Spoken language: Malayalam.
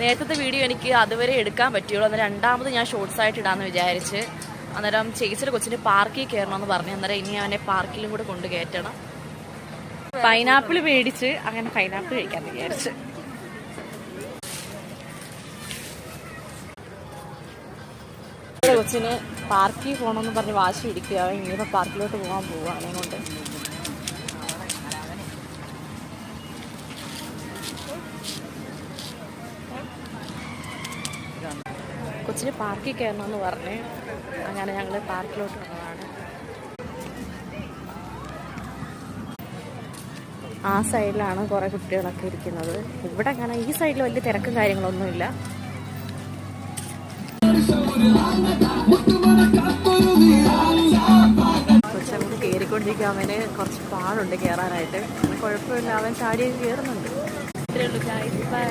നേരത്തെ വീഡിയോ എനിക്ക് അതുവരെ എടുക്കാൻ പറ്റുള്ളൂ. അന്നേരം രണ്ടാമത് ഞാൻ ഷോർട്സ് ആയിട്ട് ഇടാമെന്ന് വിചാരിച്ച്. അന്നേരം ചേച്ചിയുടെ കൊച്ചിന് പാർക്കിൽ കയറണമെന്ന് പറഞ്ഞു. അന്നേരം ഇനി അവനെ പാർക്കിലും കൂടെ കൊണ്ട് കയറ്റണം. പൈനാപ്പിൾ മേടിച്ച് അങ്ങനെ പൈനാപ്പിൾ കഴിക്കാമെന്ന് വിചാരിച്ച്. കൊച്ചിന് പാർക്കിൽ പോകണമെന്ന് പറഞ്ഞ് വാശി പിടിക്കുക. ഇനിയിപ്പോൾ പാർക്കിലോട്ട് പോകാൻ പോവുക. അതുകൊണ്ട് കൊച്ചിന് പാർക്കിൽ കയറണമെന്ന് പറഞ്ഞ് അങ്ങനെ ഞങ്ങൾ പാർക്കിലോട്ട് വന്നതാണ്. ആ സൈഡിലാണ് കുറേ കുട്ടികളൊക്കെ ഇരിക്കുന്നത്. ഇവിടെ അങ്ങനെ ഈ സൈഡിൽ വലിയ തിരക്കും കാര്യങ്ങളൊന്നുമില്ല. കൊച്ചങ്ങോട്ട് കയറിക്കൊണ്ടിരിക്കുക. അവന് കുറച്ച് പാടുണ്ട് കയറാനായിട്ട്. കുഴപ്പമില്ല, അവൻ ചാടി കയറുന്നുണ്ട്. ഇത്രയേ ഉള്ളൂ. ബൈ.